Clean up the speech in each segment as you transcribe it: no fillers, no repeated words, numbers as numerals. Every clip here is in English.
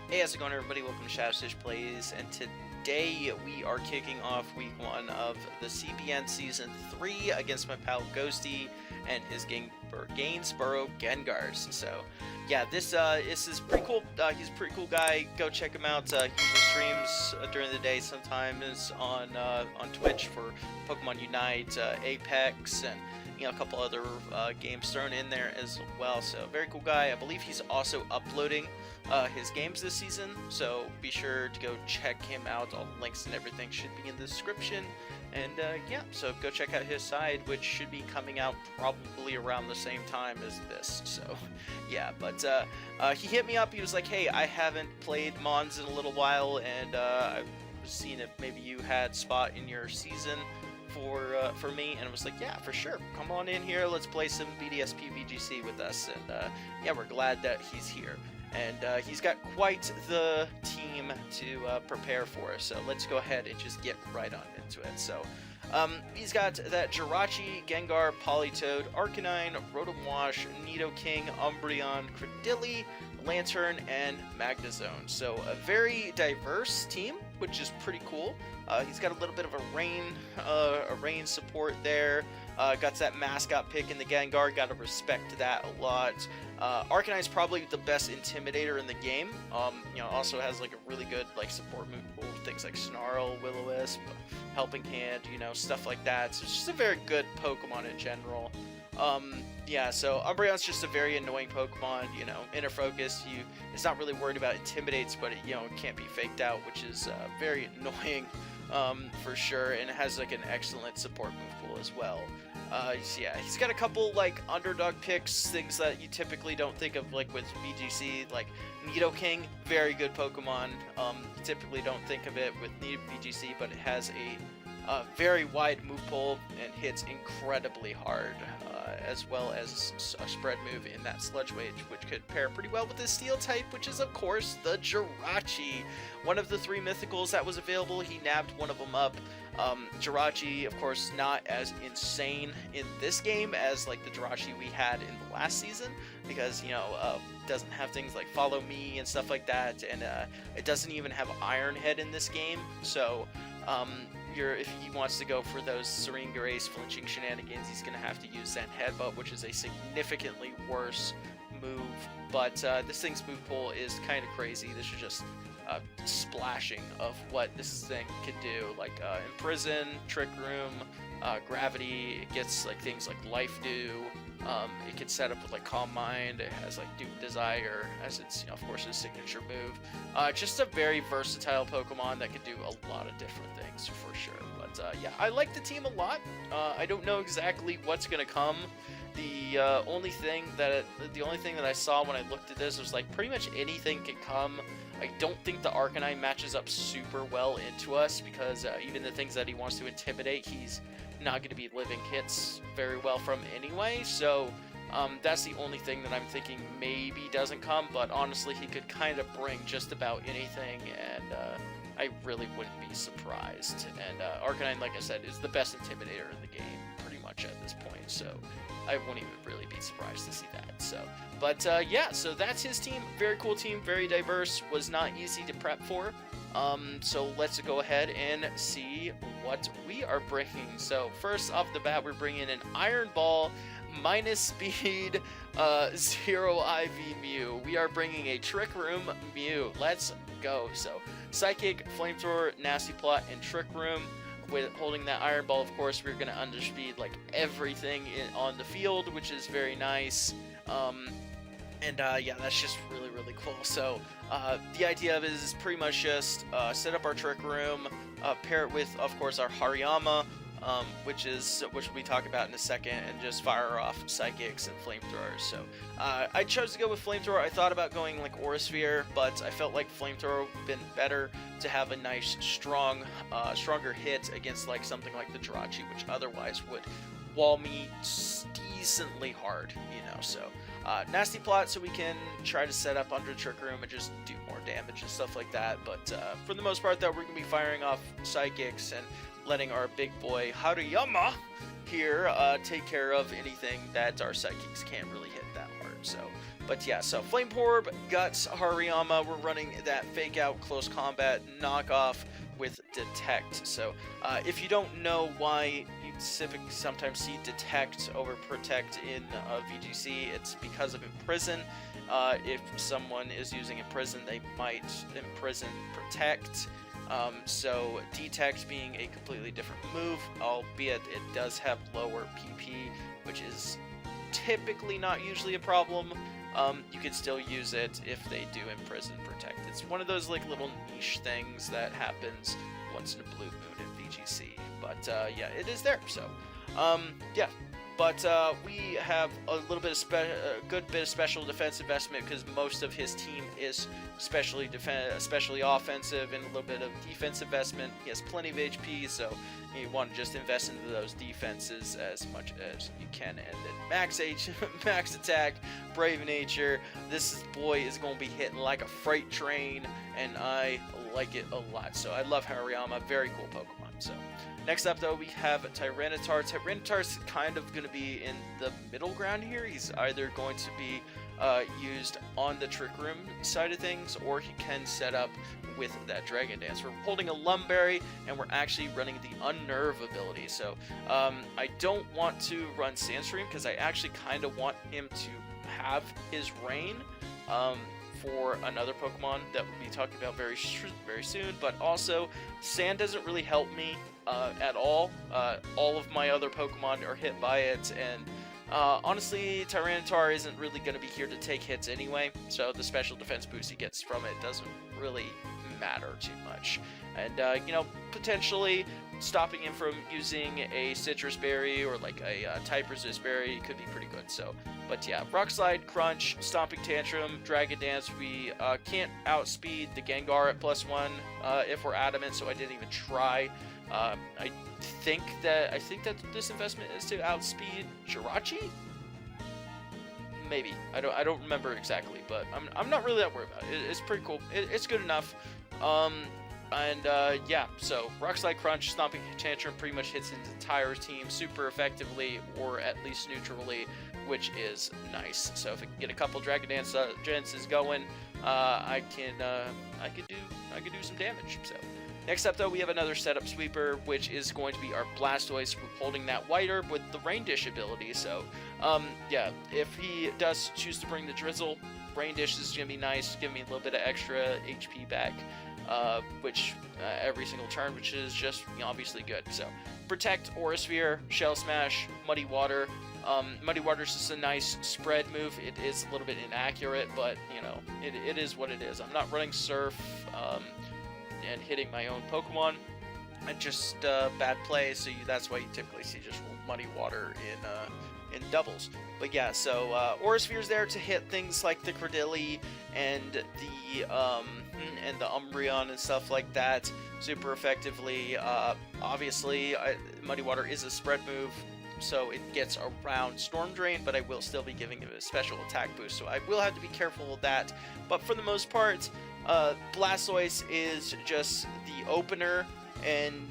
Hey, how's it going, everybody? Welcome to Shadowstitch Plays, and today we are kicking off week 1 of the CBN Season 3 against my pal Ghosty and his Gainsborough Gengars. So, yeah, this is pretty cool. He's a pretty cool guy. Go check him out. He usually streams during the day, sometimes on Twitch for Pokemon Unite, Apex, and a couple other games thrown in there as well. So, very cool guy. I believe he's also uploading his games this season, so be sure to go check him out. All the links and everything should be in the description, and yeah, so go check out his side, which should be coming out probably around the same time as this. So yeah, but he hit me up. He was like, hey, I haven't played Mons in a little while, and I was seeing if maybe you had spot in your season for me, and I was like, yeah, for sure, come on in here, let's play some BDSP VGC with us. And yeah, we're glad that he's here. And he's got quite the team to prepare for us, so let's go ahead and just get right on into it. So he's got that Jirachi, Gengar, Politoed, Arcanine, Rotom-Wash, Nidoking, Umbreon, Credilli, Lantern, and Magnezone. So a very diverse team, which is pretty cool. He's got a little bit of a rain support there. Got that mascot pick in the Gengar, gotta respect that a lot. Arcanine's probably the best intimidator in the game. Also has like a really good like support move pool, things like Snarl, Will-O-Wisp, Helping Hand, stuff like that. So it's just a very good Pokemon in general. Yeah, so Umbreon's just a very annoying Pokemon, inner focus. It's not really worried about intimidates, but it can't be faked out, which is very annoying for sure, and it has like an excellent support move pool as well. Yeah, he's got a couple like underdog picks, things that you typically don't think of like with VGC, like Nidoking, very good Pokemon. You typically don't think of it with VGC, but it has a very wide move pool and hits incredibly hard, as well as a spread move in that Sludge Wave, which could pair pretty well with his Steel type, which is of course the Jirachi, one of the 3 mythicals that was available. He nabbed one of them up. Jirachi, of course, not as insane in this game as like the Jirachi we had in the last season, because doesn't have things like Follow Me and stuff like that, and it doesn't even have Iron Head in this game. So if he wants to go for those Serene Grace flinching shenanigans, he's gonna have to use Zen Headbutt, which is a significantly worse move. But this thing's move pool is kind of crazy. This is just splashing of what this thing can do, like Imprison, Trick Room, Gravity. It gets like things like Life Dew. It can set up with like Calm Mind. It has like Deep Desire as its, of course, his signature move. Just a very versatile Pokemon that can do a lot of different things for sure. But yeah, I like the team a lot. I don't know exactly what's gonna come. The only thing that I saw when I looked at this was like pretty much anything can come. I don't think the Arcanine matches up super well into us, because even the things that he wants to intimidate, he's not going to be living hits very well from anyway. So that's the only thing that I'm thinking maybe doesn't come, but honestly he could kind of bring just about anything, and I really wouldn't be surprised. And Arcanine, like I said, is the best intimidator in the game pretty much at this point, so I won't even really be surprised to see that. So, but yeah, so that's his team. Very cool team, very diverse. Was not easy to prep for. So let's go ahead and see what we are bringing. So first off the bat, we're bringing an Iron Ball, minus speed, 0 IV Mew. We are bringing a Trick Room Mew. Let's go. So Psychic, Flamethrower, Nasty Plot, and Trick Room. With holding that Iron Ball, of course, we're going to underspeed like everything on the field, which is very nice. Yeah, that's just really, really cool. So the idea of it is pretty much just set up our Trick Room, pair it with, of course, our Hariyama, which we talk about in a second, and just fire off Psychics and Flamethrowers. So I chose to go with Flamethrower. I thought about going like Aurasphere, but I felt like Flamethrower would have been better to have a nice, stronger hit against like something like the Jirachi, which otherwise would wall me decently hard, So Nasty Plot, so we can try to set up under Trick Room and just do more damage and stuff like that. But for the most part, though, we're gonna be firing off Psychics and letting our big boy Hariyama here take care of anything that our Psychics can't really hit that hard. So But yeah, so Flame Orb, Guts, Hariyama, we're running that fake out close combat knockoff with Detect. So if you don't know why you sometimes see Detect over Protect in VGC, it's because of Imprison. If someone is using Imprison, they might Imprison Protect. So Detect being a completely different move, albeit it does have lower PP, which is typically not usually a problem. You can still use it if they do Imprison Protect. It's one of those like little niche things that happens once in a blue moon in VGC. But yeah, it is there. So yeah. But we have a little bit of good bit of special defense investment because most of his team is especially offensive, and a little bit of defense investment. He has plenty of HP, so you want to just invest into those defenses as much as you can. And then max attack, Brave Nature. This boy is going to be hitting like a freight train, and I like it a lot. So I love Hariyama, very cool Pokemon. So. Next up, though, we have Tyranitar. Tyranitar's kind of going to be in the middle ground here. He's either going to be used on the Trick Room side of things, or he can set up with that Dragon Dance. We're holding a Lumberry, and we're actually running the Unnerve ability. So I don't want to run Sandstream because I actually kind of want him to have his Rain. For another Pokemon that we'll be talking about very soon, but also Sand doesn't really help me at all. All of my other Pokemon are hit by it, and honestly, Tyranitar isn't really going to be here to take hits anyway, so the special defense boost he gets from it doesn't really matter too much. And you know, potentially stopping him from using a Citrus Berry or like a Type Resist Berry could be pretty good. So, but yeah, Rock Slide, Crunch, Stomping Tantrum, Dragon Dance. We can't outspeed the Gengar at +1 if we're adamant, so I didn't even try. I think that this investment is to outspeed Jirachi. Maybe I don't remember exactly, but I'm not really that worried about it. It's pretty cool. It's good enough. And yeah, so Rock Slide, Crunch, Stomping Tantrum pretty much hits his entire team super effectively, or at least neutrally, which is nice. So if I can get a couple Dragon Dances going, I could do some damage. So next up, though, we have another setup sweeper, which is going to be our Blastoise, holding that White Herb with the Rain Dish ability. So yeah, if he does choose to bring the Drizzle, Rain Dish is gonna be nice, give me a little bit of extra HP back. Which every single turn, which is just obviously good. So Protect, Aura Sphere, Shell Smash, Muddy Water. Muddy Water is just a nice spread move. It is a little bit inaccurate, but you know, it is what it is. I'm not running Surf and hitting my own Pokemon. It's just bad play, so that's why you typically see just Muddy Water in doubles. But yeah, so Aura Sphere's there to hit things like the Credilli and the Umbreon and stuff like that super effectively. Obviously, Muddy Water is a spread move, so it gets around Storm Drain, but I will still be giving it a special attack boost, so I will have to be careful with that. But for the most part, Blastoise is just the opener, and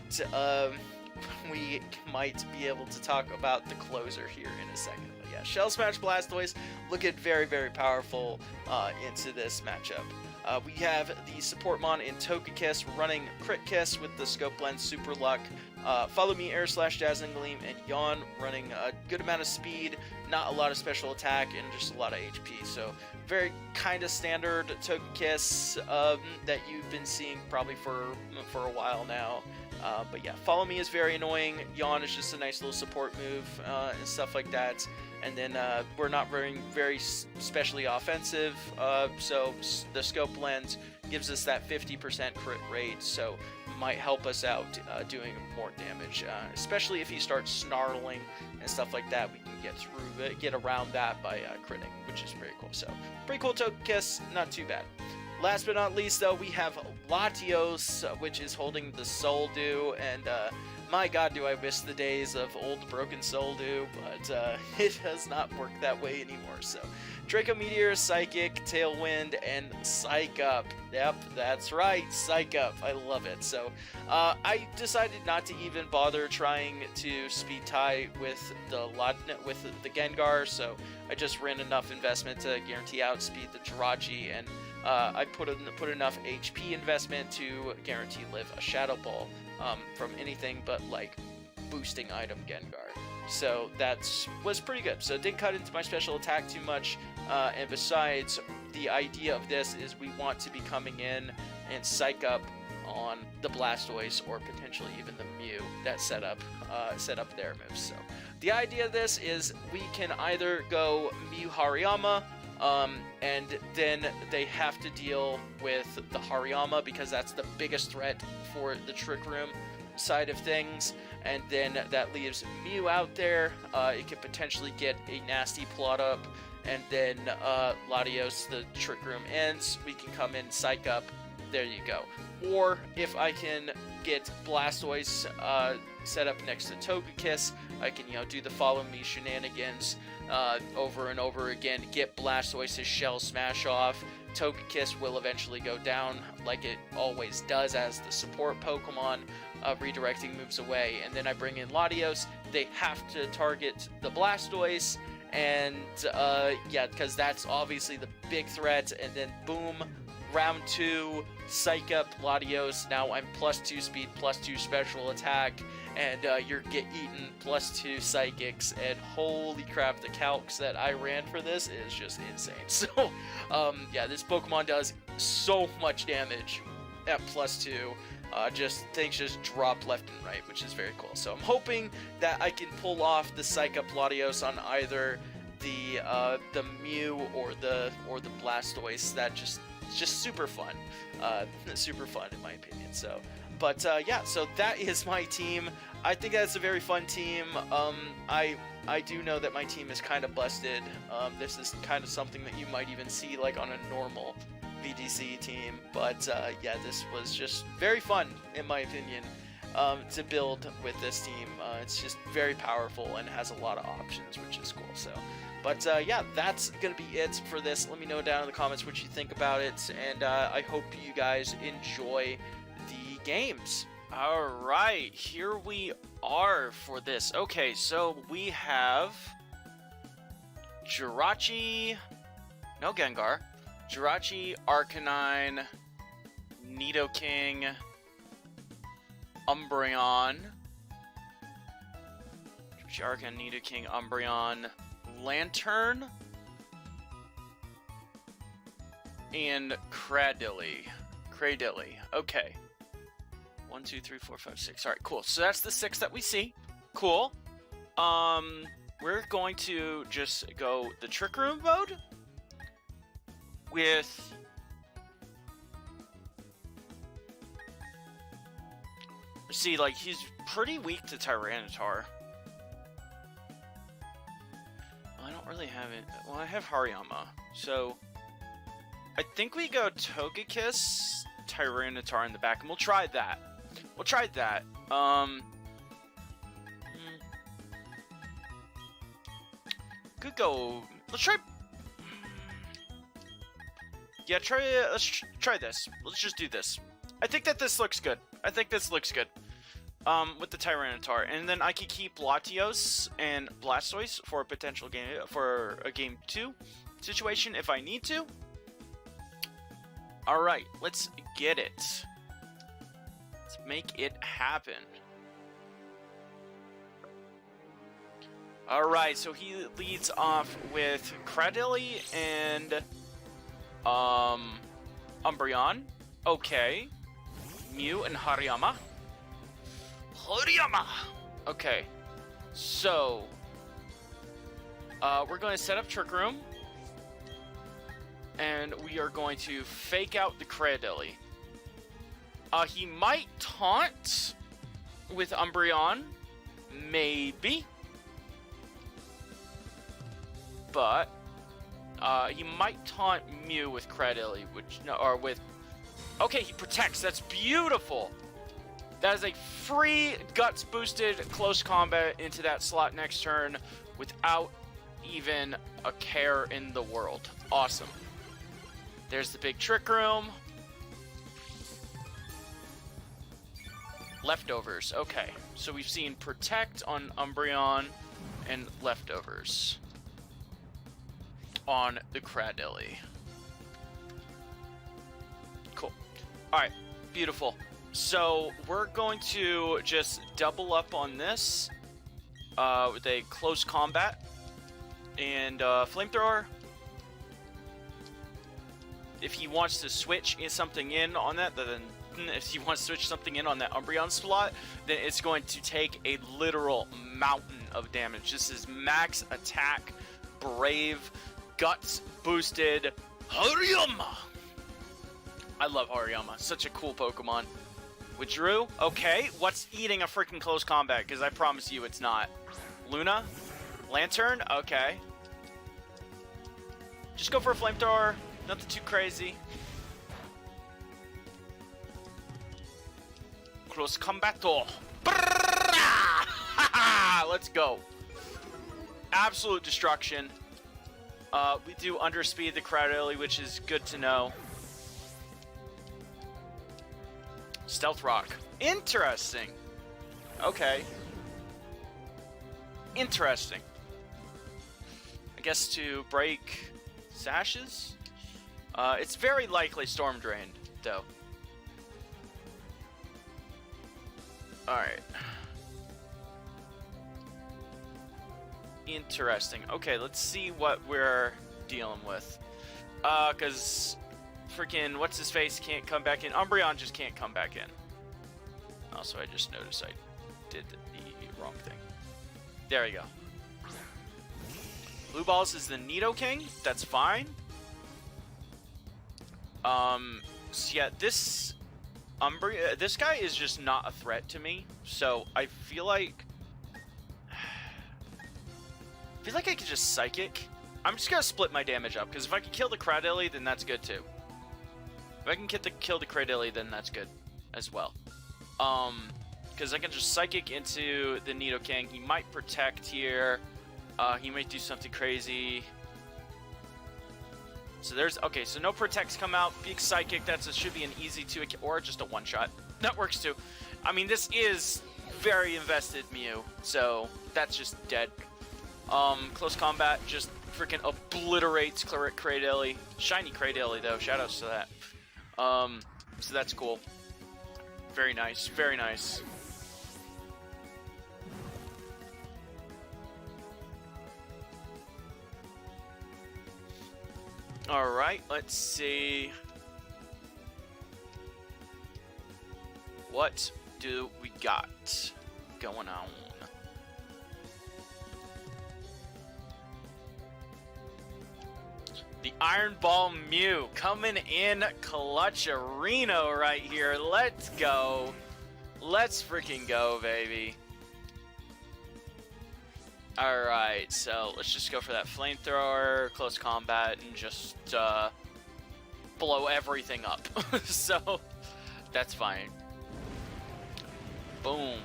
we might be able to talk about the closer here in a second. But yeah, Shell Smash Blastoise looking very, very powerful into this matchup. We have the support mon in Togekiss running Crit Kiss with the Scope Lens Super Luck. Follow Me, Air Slash, Dazzling Gleam, and Yawn running a good amount of speed, not a lot of special attack, and just a lot of HP. So very kind of standard Togekiss that you've been seeing probably for a while now. But yeah, Follow Me is very annoying. Yawn is just a nice little support move and stuff like that. And then we're not very specially offensive, so the Scope Lens gives us that 50% crit rate, so might help us out doing more damage, especially if he starts snarling and stuff like that. We can get around that by critting, which is very cool. So pretty cool Togekiss, not too bad. Last but not least, though, we have Latios, which is holding the Soul Dew, and my god, do I miss the days of old broken Soul Dew, but it does not work that way anymore. So Draco Meteor, Psychic, Tailwind, and Psych Up. Yep, that's right, Psych Up. I love it. So I decided not to even bother trying to speed tie with the Gengar, so I just ran enough investment to guarantee outspeed the Jirachi, and I put enough HP investment to guarantee live a Shadow Ball from anything but like boosting item Gengar. So that was pretty good. So it didn't cut into my special attack too much. And besides, the idea of this is we want to be coming in and psych up on the Blastoise or potentially even the Mew that set up their moves. So the idea of this is we can either go Mew Hariyama, and then they have to deal with the Hariyama because that's the biggest threat for the Trick Room side of things, and then that leaves Mew out there. It could potentially get a nasty plot up, and then Latios, the Trick Room ends, we can come in, psych up, there you go. Or if I can get Blastoise set up next to Togekiss, I can, do the follow me shenanigans over and over again, get Blastoise's Shell Smash off. Togekiss will eventually go down like it always does as the support Pokemon, redirecting moves away, and then I bring in Latios. They have to target the Blastoise, and yeah, because that's obviously the big threat, and then boom, round 2, psych up Latios. Now I'm +2 speed, +2 special attack, and you're get eaten +2 psychics, and holy crap, the calcs that I ran for this is just insane. So yeah, this Pokemon does so much damage at +2. Things just drop left and right, which is very cool. So I'm hoping that I can pull off the Psych Up Latios on either the Mew or the Blastoise. That just super fun, super fun in my opinion. So, but yeah, so that is my team. I think that's a very fun team. I do know that my team is kind of busted. This is kind of something that you might even see like on a normal VGC team, but yeah, this was just very fun in my opinion to build with this team. It's just very powerful and has a lot of options, which is cool. So, but yeah, that's gonna be it for this. Let me know down in the comments what you think about it, and I hope you guys enjoy the games. All right, here we are for this. Okay, so we have Jirachi, no Gengar, Jirachi, Arcanine, Nidoking, Umbreon, Jirachi, Arcanine, Nidoking, Umbreon, Lantern, and Cradilly. Okay. 1, 2, 3, 4, 5, 6. All right, cool. So that's the 6 that we see. Cool. We're going to just go the Trick Room mode with see, like, he's pretty weak to Tyranitar. Well, I don't really have it. Well, I have Hariyama, so I think we go Togekiss, Tyranitar in the back, and we'll try that. Could go. Let's try. Yeah, let's try this. Let's just do this. I think that this looks good. With the Tyranitar, and then I could keep Latios and Blastoise for a potential game, for a game 2 situation if I need to. All right, let's get it. Let's make it happen. All right, so he leads off with Cradilly and Umbreon. Okay. Mew and Hariyama. Okay. So we're going to set up Trick Room, and we are going to fake out the Cradilly. He might taunt with Umbreon, maybe. But he might taunt Mew with Cradilly, okay, he protects. That's beautiful. That is a free Guts boosted close combat into that slot next turn without even a care in the world. Awesome. There's the big trick room. Leftovers. Okay, so we've seen Protect on Umbreon and Leftovers on the Cradilly. Cool. Alright, beautiful. So we're going to just double up on this with a close combat and flamethrower. If he wants to switch something in on that, then if he wants to switch something in on that Umbreon slot, then it's going to take a literal mountain of damage. This is max attack, brave, guts boosted Hariyama. I love Hariyama. Such a cool Pokemon. With Drew? Okay. What's eating a freaking close combat? Because I promise you it's not. Luna? Lantern? Okay. Just go for a flamethrower. Nothing too crazy. Close combato. Let's go. Absolute destruction. We do underspeed the Cradilly, which is good to know. Stealth Rock. Interesting. Okay. Interesting. I guess to break Sashes? It's very likely Storm Drained, though. Alright. Interesting. Okay, let's see what we're dealing with. Because freaking what's-his-face can't come back in. Umbreon just can't come back in. Also, I just noticed I did the wrong thing. There we go. Blue Balls is the Nidoking. That's fine. So yeah, this guy is just not a threat to me. So I feel like I could just Psychic. I'm just gonna split my damage up, because if I can kill the Cradilly, then that's good too. If I can kill the Cradilly, then that's good as well. Because I can just Psychic into the Nidoking. He might Protect here. He might do something crazy. So there's, okay, so no Protects come out. Big Psychic, should be an easy 2, or just a one-shot. That works too. I mean, this is very invested Mew, so that's just dead. Close combat just freaking obliterates Cradilly. Shiny Cradilly, though. Shoutouts to that. So that's cool. Very nice, very nice. Alright, let's see. What do we got going on? The Iron Ball Mew coming in clutcherino right here. Let's go. Let's freaking go, baby. Alright, so let's just go for that flamethrower, close combat, and just blow everything up. So, that's fine. Boom.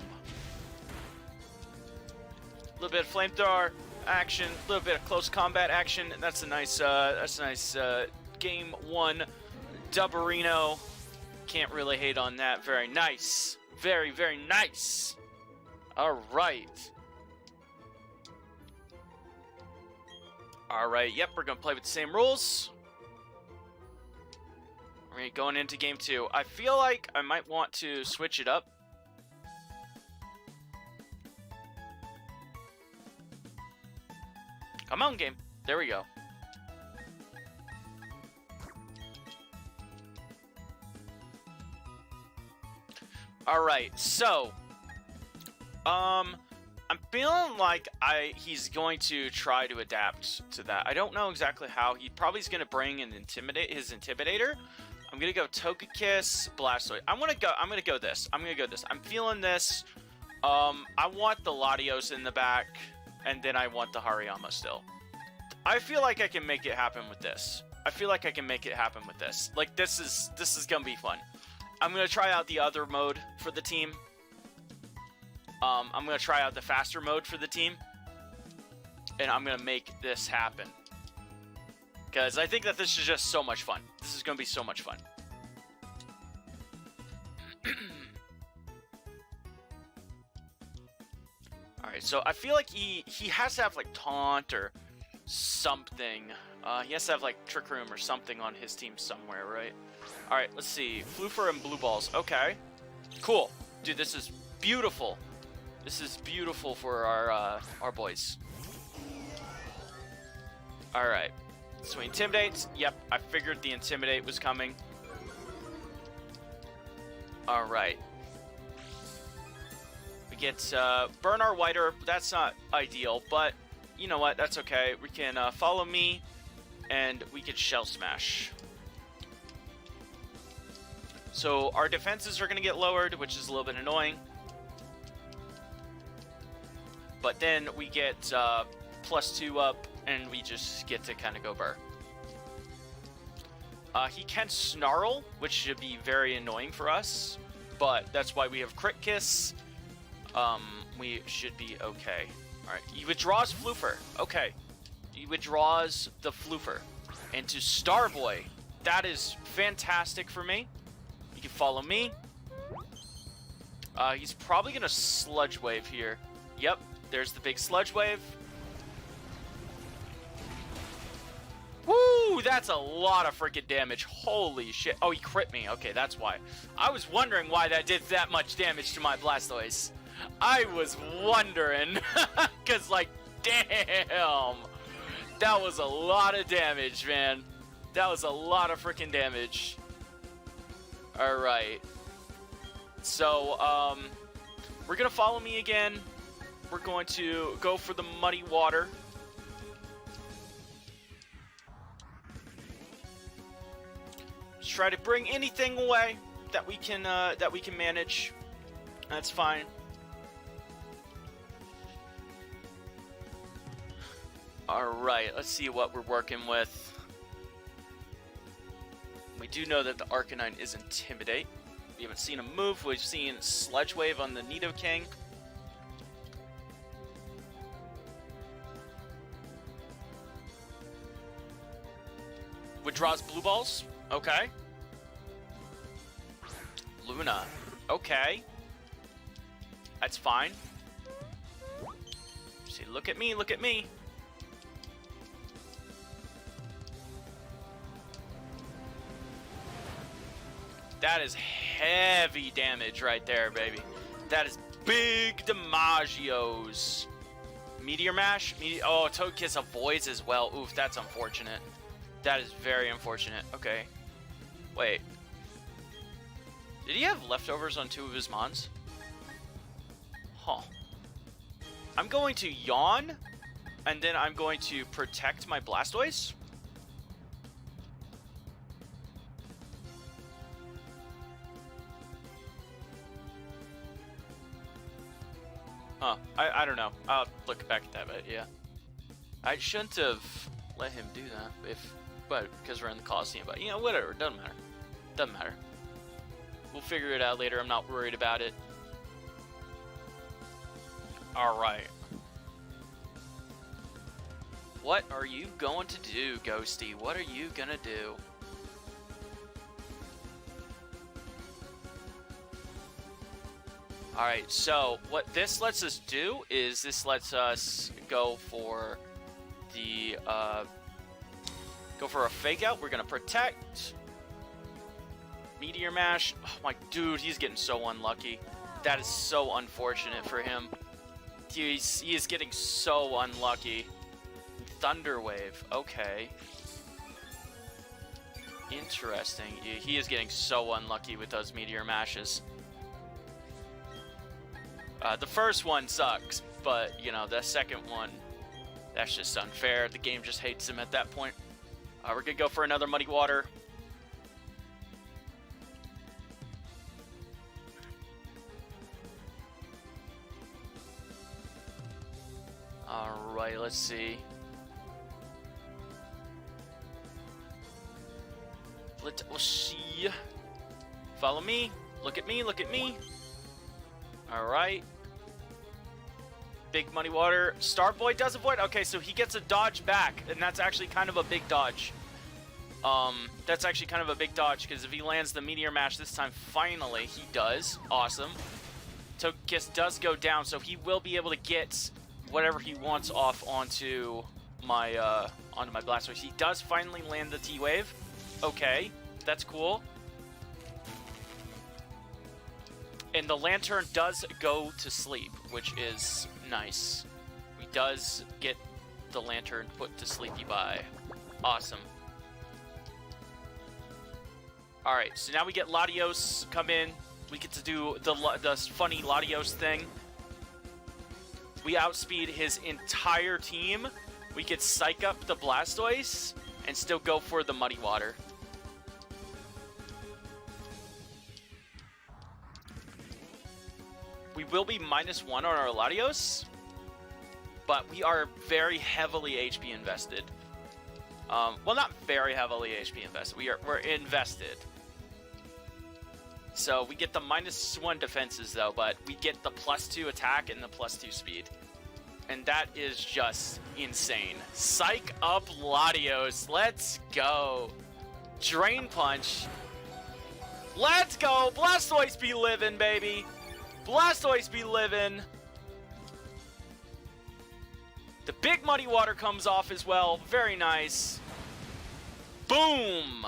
A little bit of flamethrower action, a little bit of close combat action. That's a nice game 1 Dubberino. Can't really hate on that. Very nice. Very, very nice. Alright. Alright, yep, we're going to play with the same rules. We're going into game 2. I feel like I might want to switch it up. Come on, game. There we go. Alright, so I'm feeling like he's going to try to adapt to that. I don't know exactly how. He probably is going to bring his Intimidator. I'm going to go Togekiss, Blastoise. I'm going to go this. I'm feeling this. I want the Latios in the back, and then I want the Hariyama still. I feel like I can make it happen with this. Like, this is going to be fun. I'm going to try out the other mode for the team. I'm going to try out the faster mode for the team. and I'm gonna make this happen. Because I think that this is just so much fun. This is gonna be so much fun. Alright, so I feel like he has to have like taunt or something. He has to have like Trick Room or something on his team somewhere, right? Alright, let's see. Floofer and Blue Balls. Okay. Cool. Dude, this is beautiful. This is beautiful for our boys. Alright. So he intimidates. Yep, I figured the intimidate was coming. Alright. We get burn our whiter. That's not ideal, but you know what? That's okay. We can follow me, and we can shell smash. So our defenses are going to get lowered, which is a little bit annoying. But then we get +2 up, and we just get to kind of go burr. He can snarl, which should be very annoying for us, but that's why we have Crit Kiss. We should be okay. Alright, he withdraws Floofer. Okay. He withdraws the Floofer into Starboy. That is fantastic for me. You can follow me. He's probably going to Sludge Wave here. Yep, there's the big Sludge Wave. Woo, that's a lot of freaking damage. Holy shit. Oh, he crit me. Okay, that's why. I was wondering why that did that much damage to my Blastoise. I was wondering. Because, like, damn. That was a lot of damage, man. That was a lot of freaking damage. Alright. So, we're going to follow me again. We're going to go for the Muddy Water. Just try to bring anything away that we can manage. That's fine. Alright, let's see what we're working with. We do know that the Arcanine is Intimidate. We haven't seen a move. We've seen Sludge Wave on the Nidoking. Withdraws Blue Balls. Okay. Luna. Okay. That's fine. See, look at me, look at me. That is heavy damage right there, baby. That is big damagios. Meteor Mash? Oh, Togekiss avoids as well. Oof, that's unfortunate. That is very unfortunate. Okay. Wait. Did he have leftovers on 2 of his Mons? Huh. I'm going to Yawn, and then I'm going to protect my Blastoise. Huh. I don't know. I'll look back at that, but yeah. I shouldn't have let him do that but because we're in the Coliseum, but you know, whatever, doesn't matter. Doesn't matter. We'll figure it out later. I'm not worried about it. Alright. What are you going to do, Ghosty? What are you gonna do? Alright, so what this lets us do is this lets us go for the go for a fake out. We're gonna protect. Meteor Mash. Oh my dude, he's getting so unlucky. That is so unfortunate for him. He is getting so unlucky. Thunder Wave. Okay. Interesting. He is getting so unlucky with those Meteor Mashes. The first one sucks, but, you know, the second one, that's just unfair. The game just hates him at that point. We're going to go for another Muddy Water. Alright, let's see. Let's see. Follow me. Look at me, look at me. Alright. Big Muddy Water. Starboy does avoid. Okay, so he gets a dodge back, and that's actually kind of a big dodge. That's actually kind of a big dodge, because if he lands the Meteor Mash this time, finally, he does. Awesome. Togekiss does go down, so he will be able to get whatever he wants off onto my Blastoise. He does finally land the T-Wave. Okay, that's cool. And the Lantern does go to sleep, which is nice. He does get the Lantern put to sleepy bye. Awesome. Alright, so now we get Latios come in. We get to do the funny Latios thing. We outspeed his entire team. We could psych up the Blastoise and still go for the Muddy Water. We will be -1 on our Latios, but we are very heavily HP invested. Well, not very heavily HP invested. We're invested. So we get the -1 defenses though, but we get the +2 attack and the +2 speed. And that is just insane. Psych up Latios. Let's go. Drain Punch. Let's go. Blastoise be living, baby. Blastoise be living. The big Muddy Water comes off as well. Very nice. Boom.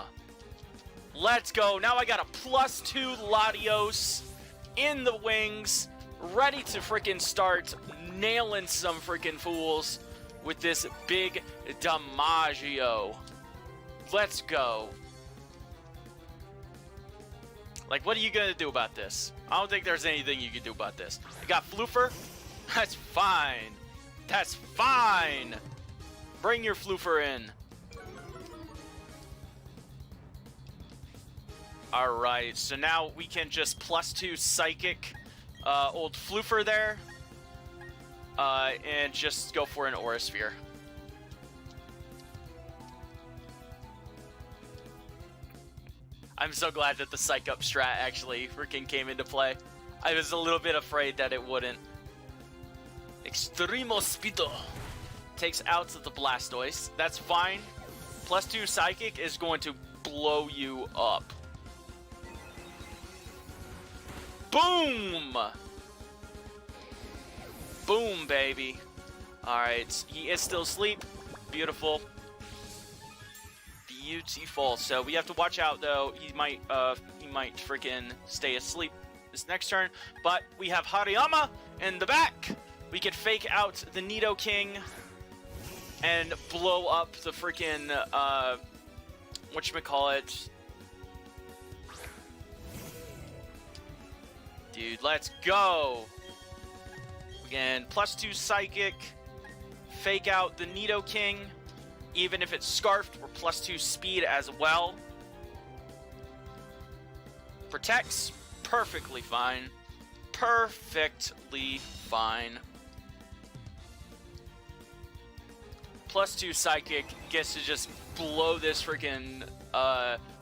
Let's go. Now I got a +2 Latios in the wings, ready to freaking start nailing some freaking fools with this big Damaggio. Let's go. Like, what are you going to do about this? I don't think there's anything you can do about this. I got Floofer. That's fine. That's fine. Bring your Floofer in. Alright, so now we can just +2 Psychic old Floofer there. And just go for an Aura Sphere. I'm so glad that the Psych Up strat actually freaking came into play. I was a little bit afraid that it wouldn't. Extremo Speedo takes out the Blastoise. That's fine. +2 Psychic is going to blow you up. Boom! Boom, baby. Alright, he is still asleep. Beautiful. Beautiful. So we have to watch out, though. He might freaking stay asleep this next turn. But we have Hariyama in the back. We could fake out the Nidoking and blow up the freaking, whatchamacallit. Dude, let's go. Again, +2 Psychic. Fake out the Nidoking. Even if it's Scarfed, we're +2 Speed as well. Protects. Perfectly fine. Perfectly fine. +2 Psychic gets to just blow this freaking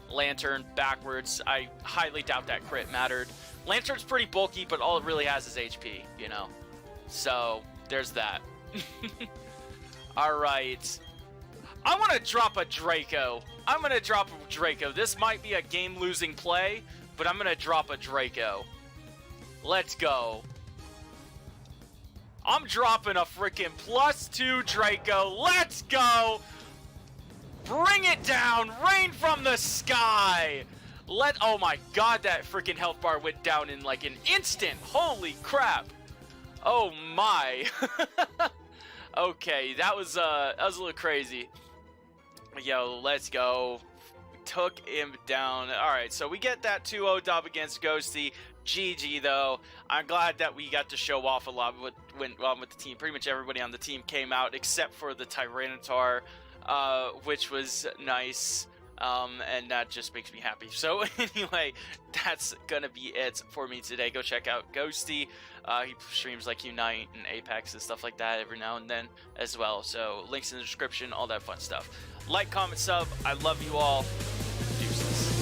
Lantern backwards. I highly doubt that crit mattered. Lantern's pretty bulky, but all it really has is HP, you know? So, there's that. Alright. I want to drop a Draco. I'm going to drop a Draco. This might be a game-losing play, but I'm going to drop a Draco. Let's go. I'm dropping a freaking +2 Draco. Let's go. Bring it down. Rain from the sky. Oh my god, that freaking health bar went down in like an instant. Holy crap. Oh my. Okay, that was a little crazy. Yo, let's go. Took him down. Alright, so we get that 2-0 dub against Ghosty. GG though. I'm glad that we got to show off a lot with the team. Pretty much everybody on the team came out except for the Tyranitar, which was nice. And that just makes me happy. So anyway, that's gonna be it for me today. Go check out Ghosty. He streams like Unite and Apex and stuff like that every now and then as well. So links in the description, all that fun stuff. Like, comment, sub. I love you all. Deuces.